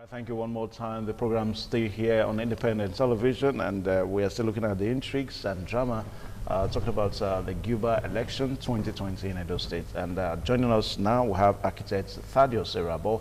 Thank you one more time. The program still here on independent television, and we are still looking at the intrigues and drama, talking about the Guber election 2020 in Edo State. And joining us now, we have architect Thaddeus Irabor,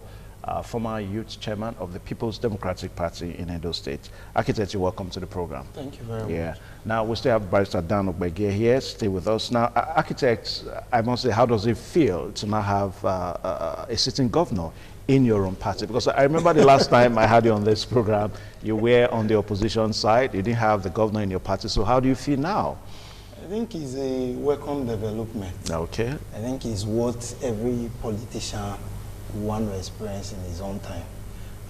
former youth chairman of the People's Democratic Party in Edo State. Architect, you're welcome to the program. Thank you very much. Now, we still have Barrister Dan Ogbege here. Stay with us. Now, architect, I must say, how does it feel to now have a sitting governor in your own party? Because I remember the last time I had you on this program, you were on the opposition side. You didn't have the governor in your party. So how do you feel now? I think it's a welcome development. Okay. I think it's what every politician want to experience in his own time.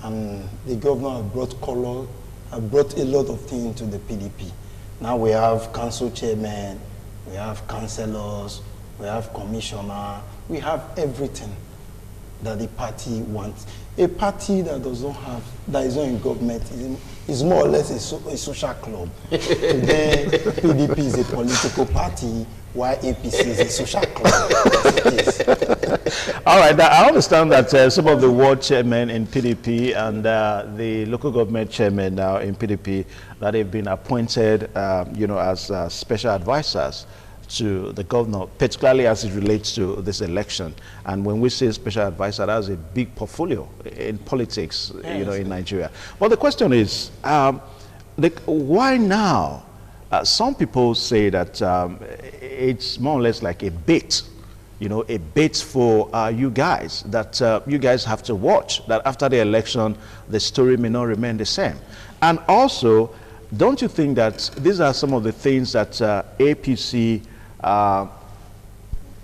And the governor brought color, brought a lot of things to the PDP. Now we have council chairman, we have councillors, we have commissioner, we have everything that the party wants. A party that does not have, that is not in government is more or less a social club. Today, PDP is a political party, while APC is a social club. All right, now I understand that some of the ward chairmen in PDP and the local government chairmen now in PDP, that have been appointed, as special advisors to the governor, particularly as it relates to this election. And when we say special advisor, that's a big portfolio in politics, yes, in Nigeria. But the question is, why now? Some people say that it's more or less like a bait, a bait for you guys, that you guys have to watch, that after the election, the story may not remain the same. And also, don't you think that these are some of the things that APC,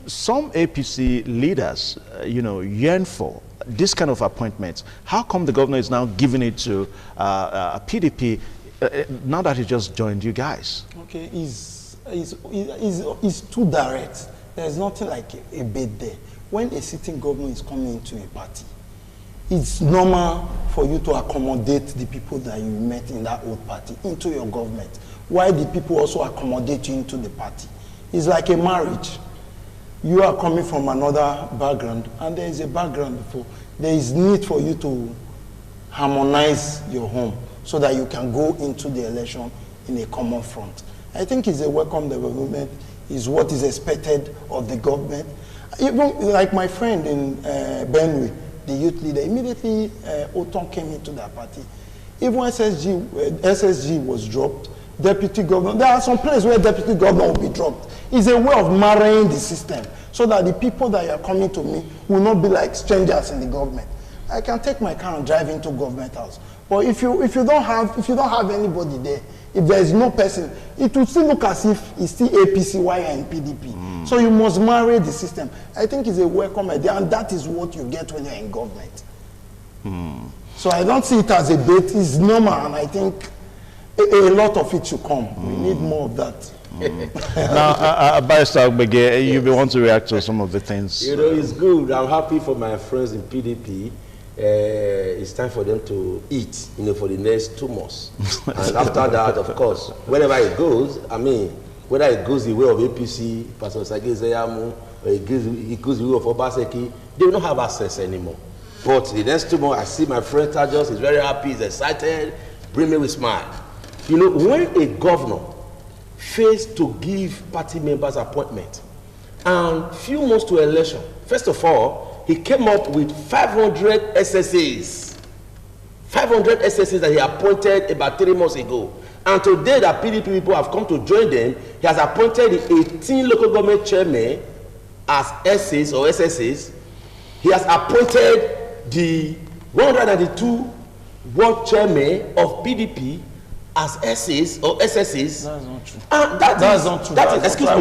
some APC leaders, yearn for, this kind of appointments? How come the governor is now giving it to PDP now that he just joined you guys? Okay, it's too direct. There's nothing like a bait there. When a sitting governor is coming into a party, it's normal for you to accommodate the people that you met in that old party into your government, while the people also accommodate you into the party. It's like a marriage. You are coming from another background, and there is a background before. There is need for you to harmonize your home so that you can go into the election in a common front. I think it's a welcome development, is what is expected of the government. Even like my friend in Benue, the youth leader, immediately Oton came into that party. Even SSG was dropped, deputy governor. There are some places where deputy governor will be dropped. It's a way of marrying the system so that the people that are coming to me will not be like strangers in the government. I can take my car and drive into government house. But if you don't have anybody there, if there is no person, it will still look as if it's still APC while you're in PDP. So you must marry the system. I think it's a welcome idea, and that is what you get when you're in government. So I don't see it as a bait. It's normal, and I think a lot of it should come. We need more of that. Now, Barrister Ogbege, you want to react to some of the things? It's good. I'm happy for my friends in PDP. It's time for them to eat, for the next 2 months. And after that, of course, wherever it goes, whether it goes the way of APC, Pastor Sagi Zeyamu, or it goes the way of Obaseki, they will not have access anymore. But the next 2 months, I see my friend Thaddeus is very happy, he's excited, bring me with smile. When a governor fails to give party members appointment, and few months to election, first of all, he came up with 500 SSAs. 500 SSAs that he appointed about 3 months ago. And today that PDP people have come to join them, he has appointed the 18 local government chairmen as SSAs or SSAs. He has appointed the 192 ward chairmen of PDP as SSAs or SSAs. That's not true. That's not true. Excuse me. I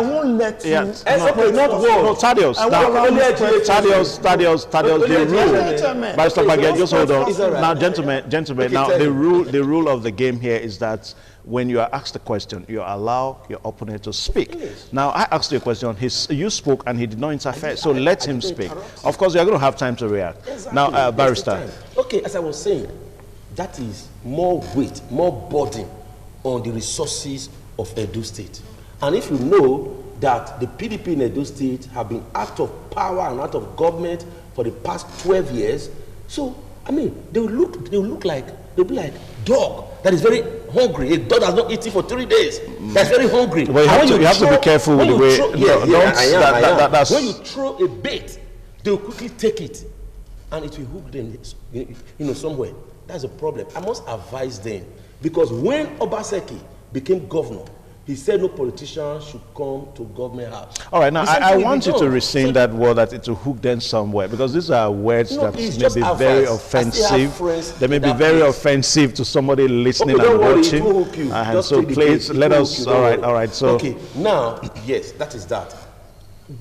won't let you. Just hold on. Now, gentlemen, now the rule of the game here is that when you are asked a question, you allow your opponent to speak. Now, I asked you a question. You spoke and he did not interfere, so let him speak. Of course, you're going to have time to react. Exactly. Now, Barrister. Okay, as I was saying, that is more weight, more burden on the resources of Edo State. And if you know, that the PDP in Edo State have been out of power and out of government for the past 12 years. So, I mean, they'll be like dog that is very hungry. A dog that's not eating for 3 days. That's very hungry. Well, you have to be careful with the way. When you throw a bait, they'll quickly take it, and it will hook them, somewhere. That's a problem. I must advise them, because when Obaseki became governor, he said no politician should come to government house. All right, now I want you to rescind that word that it will hook them somewhere, because these are words that may be very offensive. They may be very offensive to somebody listening and watching. And so please let us. All right. So okay, now yes, that is that.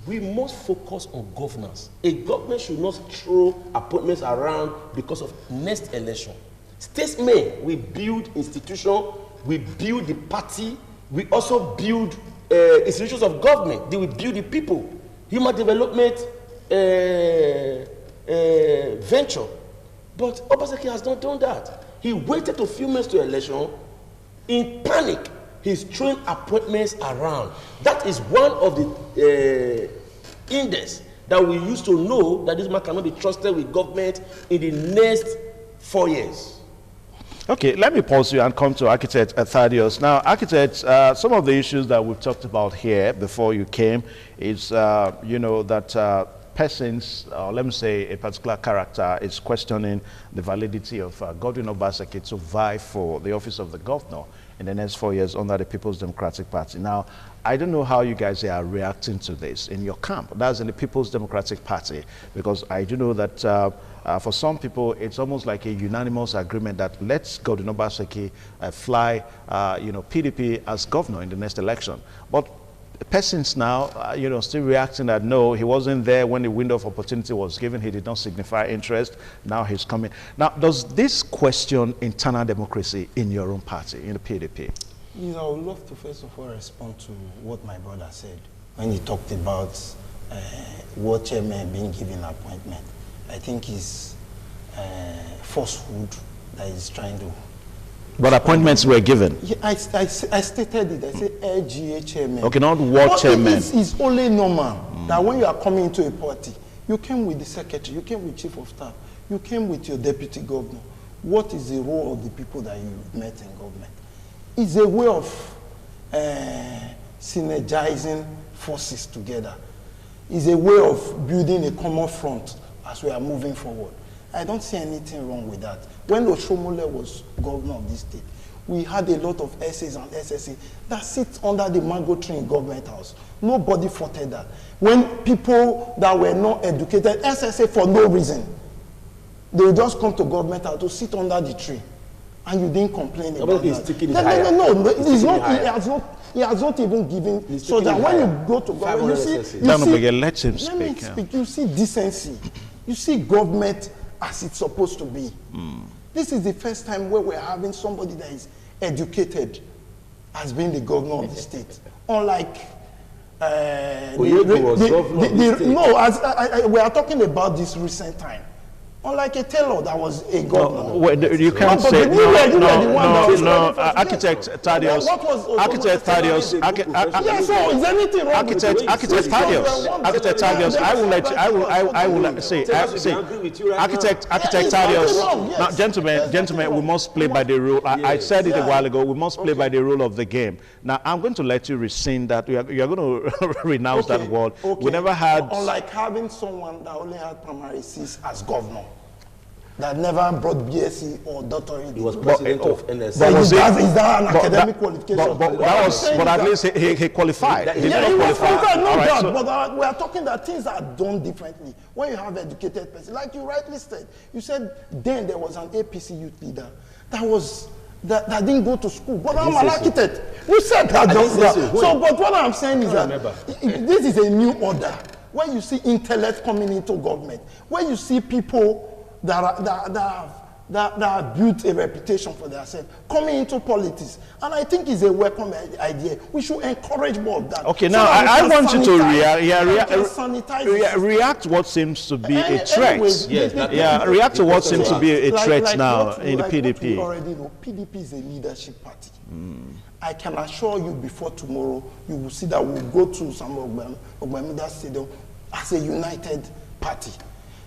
We must focus on governance. A government should not throw appointments around because of next election. Statesmen, we build institution, we build the party. We also build institutions of government. They will build the people. Human development venture. But Obaseki has not done that. He waited a few months to election. In panic, he's throwing appointments around. That is one of the index that we used to know that this man cannot be trusted with government in the next 4 years. Okay, let me pause you and come to Architect Thaddeus. Now, Architect, some of the issues that we've talked about here before you came is, that persons, or let me say a particular character, is questioning the validity of Godwin Obaseki to vie for the office of the governor in the next 4 years under the People's Democratic Party. Now, I don't know how you guys are reacting to this in your camp. That's in the People's Democratic Party, because I do know that for some people, it's almost like a unanimous agreement that let's Godwin Obaseki fly, PDP as governor in the next election. But persons now, still reacting that no, he wasn't there when the window of opportunity was given. He did not signify interest. Now he's coming. Now, does this question internal democracy in your own party, in the PDP? I would love to first of all respond to what my brother said when he talked about what chairman being given appointment. I think it's falsehood that he's trying to. But appointments were given. Yeah, I stated it. I said LGA chairman. Okay, not what chairman. It's only normal that when you are coming into a party, you came with the secretary, you came with chief of staff, you came with your deputy governor. What is the role of the people that you met in government? It's a way of synergizing forces together. It's a way of building a common front as we are moving forward. I don't see anything wrong with that. When Oshomole was governor of this state, we had a lot of SAs and SSA that sit under the mango tree in government house. Nobody fought that. When people that were not educated, SSA for no reason, they would just come to government house to sit under the tree. And you didn't complain about that. No, it's not, he has not even given, so that when you go to government, let him speak. You see decency. You see government as it's supposed to be. This is the first time where we're having somebody that is educated as being the governor of the state. Unlike we are talking about this recent time. Unlike a tailor that was a governor. You can't say no. Architect Thaddeus. Architect Thaddeus. Yes, so is anything wrong with Architect Thaddeus. I will say. Architect Thaddeus. Now, gentlemen, we must play by the rule. I said it a while ago. We must play by the rule of the game. Now, I'm going to let you rescind that. You are going to renounce that word. We never had. Unlike having someone that only had primary C's as governor, that never brought BSc or doctorate. He was president of NSC. Is that an academic qualification? But at least he qualified. He was qualified, no doubt. But we are talking that things are done differently. When you have educated person, like you rightly said, you said then there was an APC youth leader that didn't go to school. But I'm an architect. You said that just now. So, but what I'm saying is that this is a new order. When you see intellect coming into government, when you see people that have built a reputation for themselves coming into politics, and I think it's a welcome idea. We should encourage more of that. Okay, now I want you to react what seems to be a threat. React to what seems to be a threat now in the PDP. You already know, PDP is a leadership party. I can assure you before tomorrow, you will see that we'll go to some Ogbamida Stadium as a united party.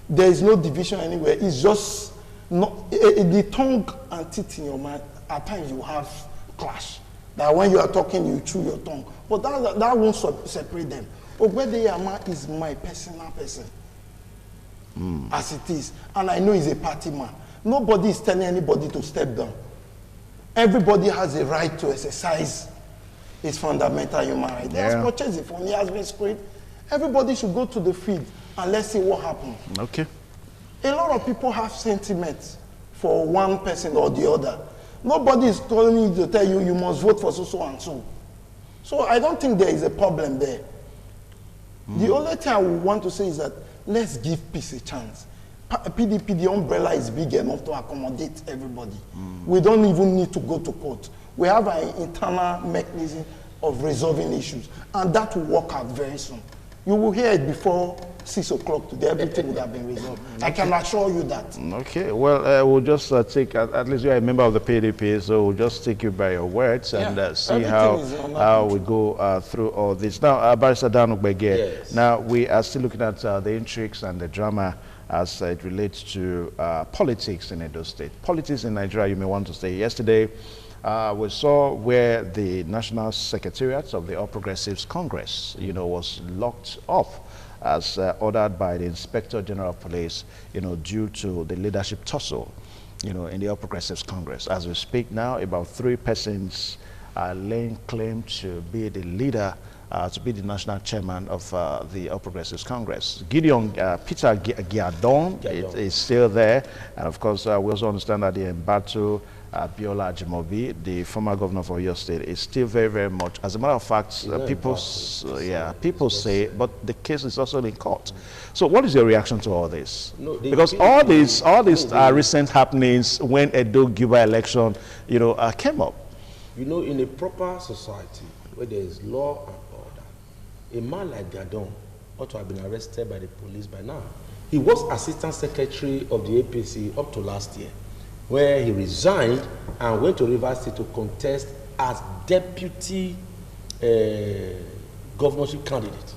There is no division anywhere. It's just not, the tongue and teeth in your mind, at times you have clash. That when you are talking, you chew your tongue. But that won't separate them. Ogbedeyama is my personal person, as it is. And I know he's a party man. Nobody is telling anybody to step down. Everybody has a right to exercise his fundamental human right. He has purchased it from, he has been screened. Everybody should go to the field and let's see what happens. Okay. A lot of people have sentiments for one person or the other. Nobody is telling you to tell you you must vote for so and so. So I don't think there is a problem there. The only thing I would want to say is that let's give peace a chance. PDP, the umbrella is big enough to accommodate everybody. We don't even need to go to court. We have an internal mechanism of resolving issues, and that will work out very soon. You will hear it before 6 o'clock today. Everything would have been resolved. I can assure you that. Okay. Well, we'll just take, at least you're a member of the PDP, so we'll just take you by your words and see how we go through all this. Now, Barrister Dan Ugbege, yes. Now we are still looking at the intrigues and the drama as it relates to politics in Edo State. Politics in Nigeria, you may want to say. Yesterday, we saw where the National Secretariat of the All Progressives Congress, was locked up as ordered by the Inspector General of Police, due to the leadership tussle, in the All Progressives Congress. As we speak now, about 3 persons are laying claim to be the leader, to be the national chairman of the All Progressives Congress. Gideon Peter Giadon is still there, and of course we also understand that the Mbatu Biola Ajimobi, the former governor for Oyo State, is still very, very much. As a matter of fact, people say, but the case is also in court. So, what is your reaction to all this? No, because all these recent happenings when Edo Guba election, came up. In a proper society where there is law and order, a man like Gadon ought to have been arrested by the police by now. He was assistant secretary of the APC up to last year, where he resigned and went to Rivers State to contest as deputy governorship candidate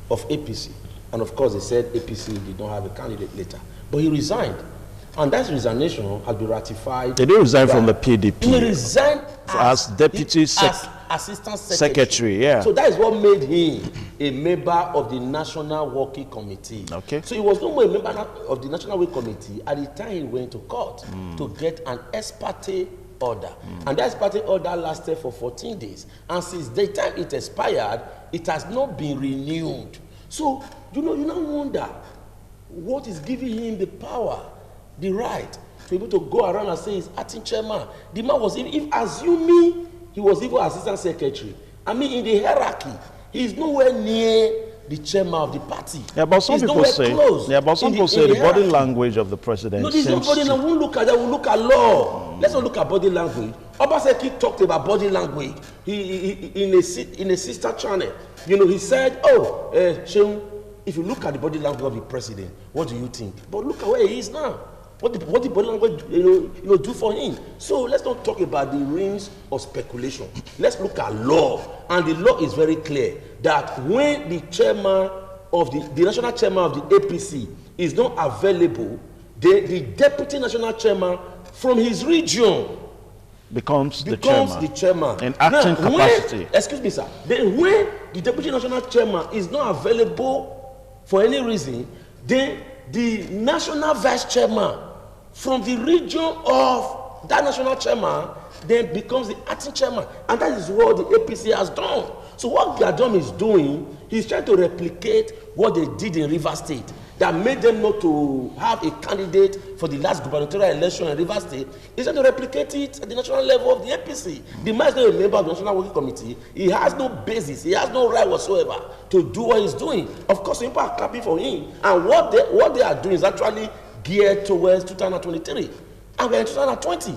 of APC. And of course, they said APC did not have a candidate later. But he resigned. And that resignation has been ratified. They didn't resign from the PDP. He resigned as deputy assistant secretary. Yeah. So that is what made him a member of the National Working Committee. Okay. So he was no more a member of the National Working Committee at the time he went to court to get an ex parte order. And that ex parte order lasted for 14 days. And since the time it expired, it has not been renewed. So, you now wonder what is giving him the power, the right to be able to go around and say he's acting chairman. The man was, if assuming he was even assistant secretary, I mean, in the hierarchy, he is nowhere near the chairman of the party. Yeah, but some people say, the body language of the president. No, this is not body language. We won't look at that. We'll look at law. Let's not look at body language. Obaseki talked about body language. He in a sister channel, he said, Sheung, if you look at the body language of the president, what do you think? But look at where he is now. What the body language do for him. So let's not talk about the reins of speculation. Let's look at law, and the law is very clear that when the chairman of the national chairman of the APC is not available, the deputy national chairman from his region becomes the chairman in acting capacity. Excuse me, sir. Then when the deputy national chairman is not available for any reason, then the national vice chairman from the region of that national chairman then becomes the acting chairman. And that is what the APC has done. So what Gadon is doing, he's trying to replicate what they did in Rivers State that made them not to have a candidate for the last gubernatorial election in Rivers State. He's trying to replicate it at the national level of the APC. The man is not a member of the National Working Committee. He has no basis. He has no right whatsoever to do what he's doing. Of course, people are clapping for him. And what they are doing is actually geared towards 2023. And we're in 2020.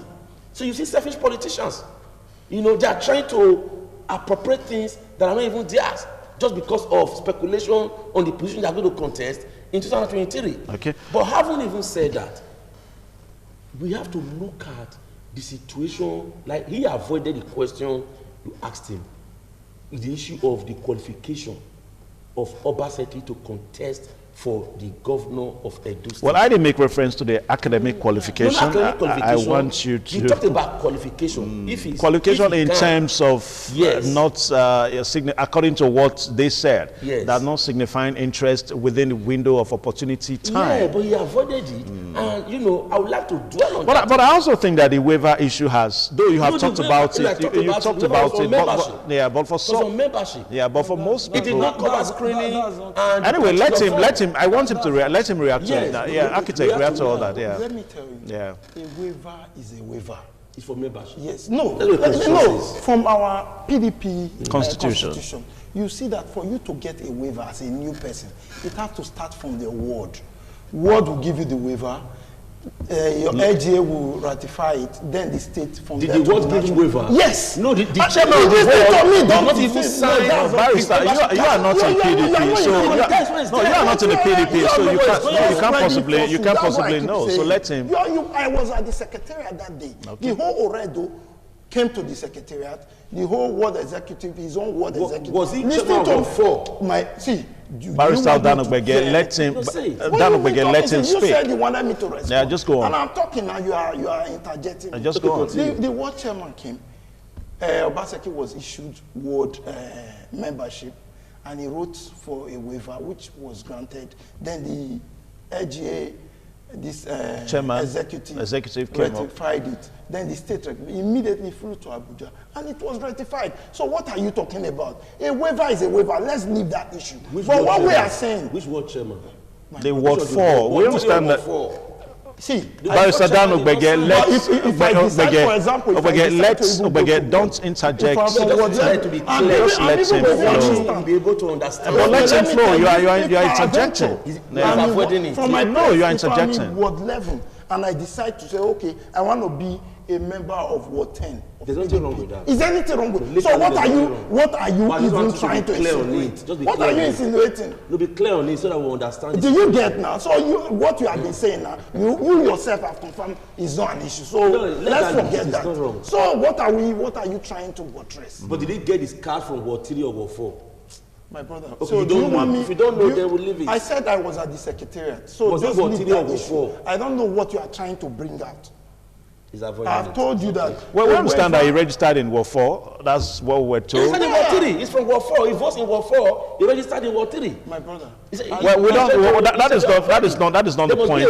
So you see selfish politicians. They are trying to appropriate things that are not even theirs just because of speculation on the position they are going to contest in 2023. Okay. But having even said that, we have to look at the situation, like he avoided the question you asked him, the issue of the qualification of Obaseki to contest for the governor of Edo State. Well, I didn't make reference to the academic qualification. No, academic qualification. I want you to... You talked about qualification. Qualification in terms of yes. according to what they said, yes. that not signifying interest within the window of opportunity time. Yeah, but he avoided it. And, you know, I would like to dwell on that. But I also think that the waiver issue has, though you have talked about it, you talked about it, but for some, membership. Yeah, but for most people, it did not cover screening. Anyway, let him. I want him to let him react to that. Yeah, architect react to all that. Yeah. Let me tell you. Yeah. A waiver is a waiver. It's for membership. Yes. No. No. From our PDP constitution, you see that for you to get a waiver as a new person, it has to start from the ward. Ward will give you the waiver. Your LGA will ratify it. Then the state from there. Did the ward give you waiver? Yes. No, the chairman of the ward not even sign. Barrister, you are not in PDP, so you are not in the PDP, so you can't possibly know. So let him. I was at the secretariat that day. Okay. The whole Oredo came to the secretariat. The whole ward executive, his own ward executive. Was he chairman of 4? Barrister Dan Ogbege, let him. Dan Ogbege, let him speak. You said you wanted me to respond. Yeah, just go on. And I'm talking now. You are interjecting. Just go on. The ward chairman came. Obaseki was issued ward membership, and he wrote for a waiver, which was granted. Then the LGA, this chairman, executive came ratified it. Then the state immediately flew to Abuja, and it was ratified. So what are you talking about? A waiver is a waiver. Let's leave that issue. But what we are saying... Which ward chairman? The ward 4. We understand that... See, Barrister Dan Ogbege, don't interject. Let him flow. Be able to understand. But let him flow. You are interjecting. No, you are interjecting. Ward 11, and I decide to say, okay, I want to be a member of Ward 10. There's nothing wrong with that. Is there anything wrong with it? So what are you even trying to insinuate? What are you insinuating? No, be clear on it so that we understand. Do you get now? So what you have been saying now, you yourself have confirmed is not an issue. So let's forget that. So what are you trying to buttress? But did he get his card from Ward 3 or Ward 4? My brother. Okay, so do you want me? If you don't know, then we'll leave it. I said I was at the secretariat. So was it Ward 3 or Ward 4? I don't know what you are trying to bring out. I've told you that. Well, we understand that he registered in Ward 4. That's what we're told. He's in Ward 3. He's from Ward 4. He votes in Ward 4. He registered in Ward 3. My brother. Well, we don't. That is not the point.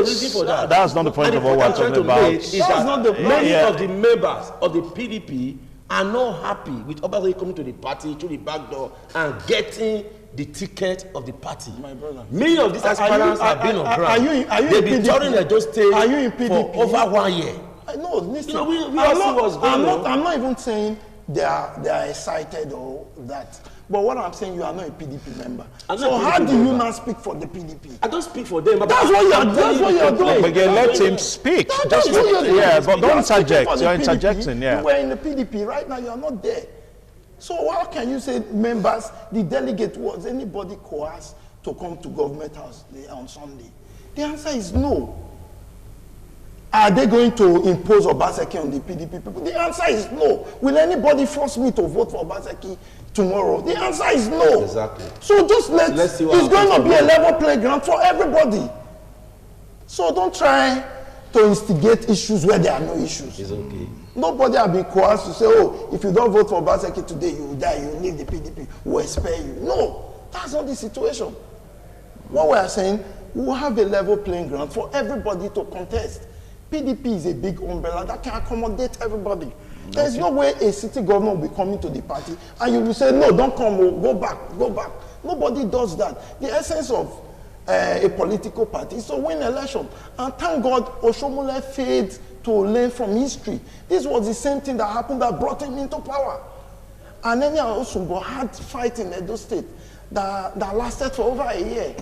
That's not the point of what we're talking about. Many of the members of the PDP are not happy with Obaseki coming to the party through the back door and getting the ticket of the party. My brother. Many of these aspirants have been on ground. They've been touring Edo State for over 1 year. No, listen. You know, we see what's going on. I'm not even saying they are excited or that. But what I'm saying, you are not a PDP member. So how do you not speak for the PDP? I don't speak for them. That's what you're doing. But let him speak. That's what you're doing. Yeah, but don't interject. You're interjecting. Yeah. You were in the PDP. Right now, you are not there. So how can you say members, the delegate, was anybody coerced to come to government house on Sunday? The answer is no. Are they going to impose Obaseki on the PDP people? The answer is no. Will anybody force me to vote for Obaseki tomorrow? The answer is no. Exactly. So just let's see it's going to be a level playground for everybody. So don't try to instigate issues where there are no issues. It's okay. Nobody has been coerced to say, oh, if you don't vote for Obaseki today, you will die, you will leave the PDP, we will spare you. No, that's not the situation. What we are saying, we will have a level playing ground for everybody to contest. PDP is a big umbrella that can accommodate everybody. There's no way a city governor will be coming to the party and you will say, no, don't come, go back, go back. Nobody does that. The essence of a political party is to win election. And thank God, Oshomole failed to learn from history. This was the same thing that happened that brought him into power. And then Osumbo had fight in Edo State that lasted for over a year.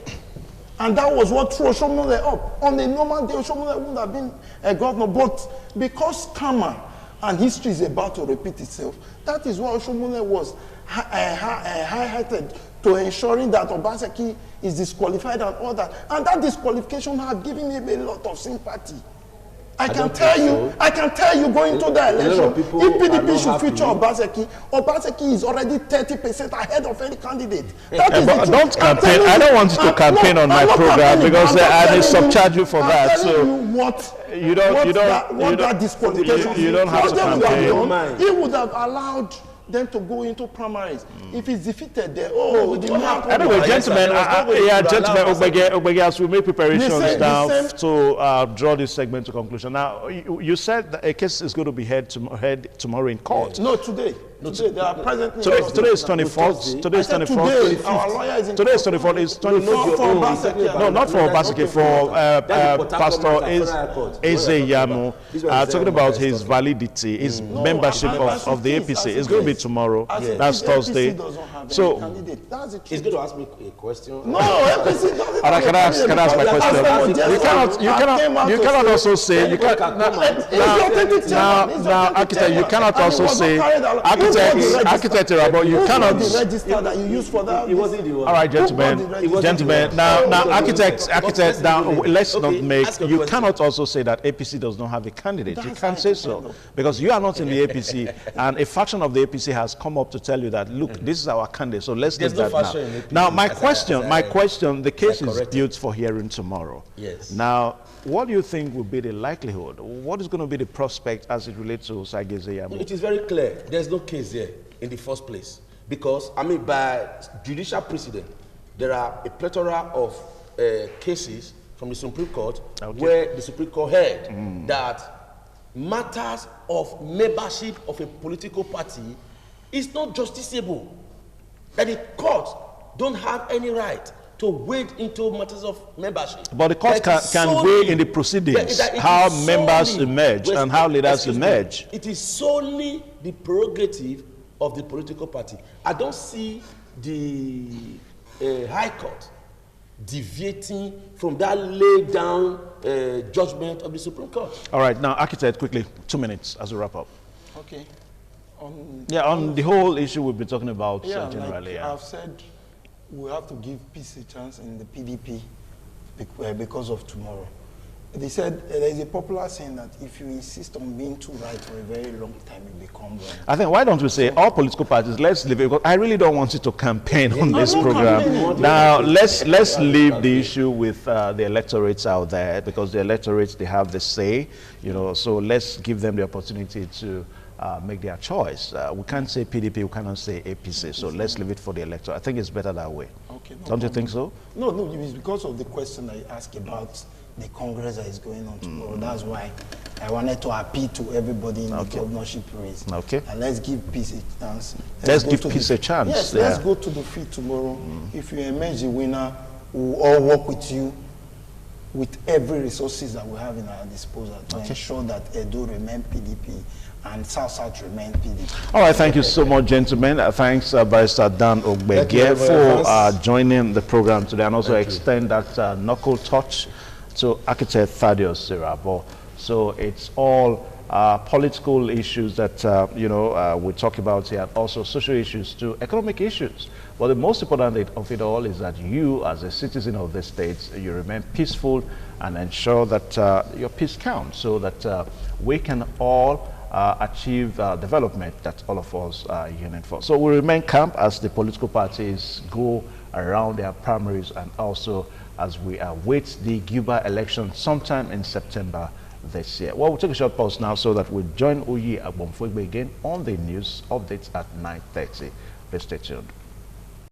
And that was what threw Oshomole up. On a normal day, Oshomole wouldn't have been a governor. But because karma and history is about to repeat itself, that is why Oshomole was highlighted to ensuring that Obaseki is disqualified and all that. And that disqualification had given him a lot of sympathy. I can don't tell think you, so. I can tell you going to the A lot of election, people if are PDP not should feature happy. Obaseki is already 30% ahead of any candidate. That is But the don't truth. I'm campaign. telling I you, don't want you to campaign on my I'm not program campaigning, because I'm they just telling subcharge you for I'm that. telling So you what you don't what that disqualification you don't have what to they would have campaign. done, he would have allowed them to go into primaries. If he's defeated there, oh, the man. Anyway, Yes, sir. gentlemen, There was no way yeah, you could gentlemen, allow Ogbege, as we make preparations The same- to draw this segment to conclusion. Now, you said that a case is going to be heard tomorrow in court. No, today. Today, they are presently. Today is 24th. Today is 24th. Today, our lawyer is in. Today is 24th. It's 24th. No, not for Obaseki, for Pastor Eze Yamu, talking about his validity, his membership of the APC. It's going to be tomorrow. That's Thursday. So, He's going to ask me a question. No, APC doesn't. Alright, can I ask my question? You cannot also say you can now architect. You cannot also say architect Irabo. You cannot. Register that you use for that. He wasn't the one. All right, gentlemen. Now, architect. Now, let's not make. You cannot also say that APC does not have a candidate. You can't say so because you are not in the APC, and a faction of the APC has come up to tell you that look, this is our candidate. So let's do There's no that faction in now. APC. Now, my question. The case is correct. built for hearing tomorrow. Yes. Now, what do you think will be the likelihood? What is going to be the prospect as it relates to Sageze Yamu? It is very clear. There's no case there in the first place. Because, I mean, by judicial precedent, there are a plethora of cases from the Supreme Court where the Supreme Court held that matters of membership of a political party is not justiciable. That the court don't have any right to wade into matters of membership. But the court can weigh in the proceedings how members emerge and how leaders emerge. It is solely the prerogative of the political party. I don't see the High Court deviating from that laid down judgment of the Supreme Court. All right, now, architect, quickly, 2 minutes as we wrap up. Okay. On the whole issue we've been talking about Like generally. I've said, we have to give peace a chance in the PDP because of tomorrow. They said there is a popular saying that if you insist on being too right for a very long time, you become wrong. I think, why don't we say all political parties, let's leave it, because I really don't want you to campaign on this program. Now, let's leave the issue with the electorates out there, because the electorates, they have the say, so let's give them the opportunity to make their choice. We can't say PDP, we cannot say APC, so let's leave it for the electorate. I think it's better that way. Okay, Don't you think so? No, it's because of the question I asked about the Congress that is going on tomorrow. That's why I wanted to appeal to everybody in the governorship race. Okay. And let's give peace a chance. Let's give peace a chance. Yes, let's go to the field tomorrow. If you emerge the winner, we'll all work with you with every resources that we have in our disposal to ensure that Edo remain PDP and South remain PDP. All right, thank you so much, gentlemen. Thanks, Barrister Dan Ogbege, for joining the program today, and also extend that knuckle touch to Architect Thaddeus Irabo. So it's all political issues that we talk about here, and also social issues too, economic issues. But the most important of it all is that you, as a citizen of the state, you remain peaceful and ensure that your peace counts, so that we can all achieve development that all of us are yearning for. So we remain calm as the political parties go around their primaries, and also as we await the Cuba election sometime in September this year. Well, we'll take a short pause now so that we'll join Oyi Agbonfogbe again on the news updates at 9:30. Please stay tuned.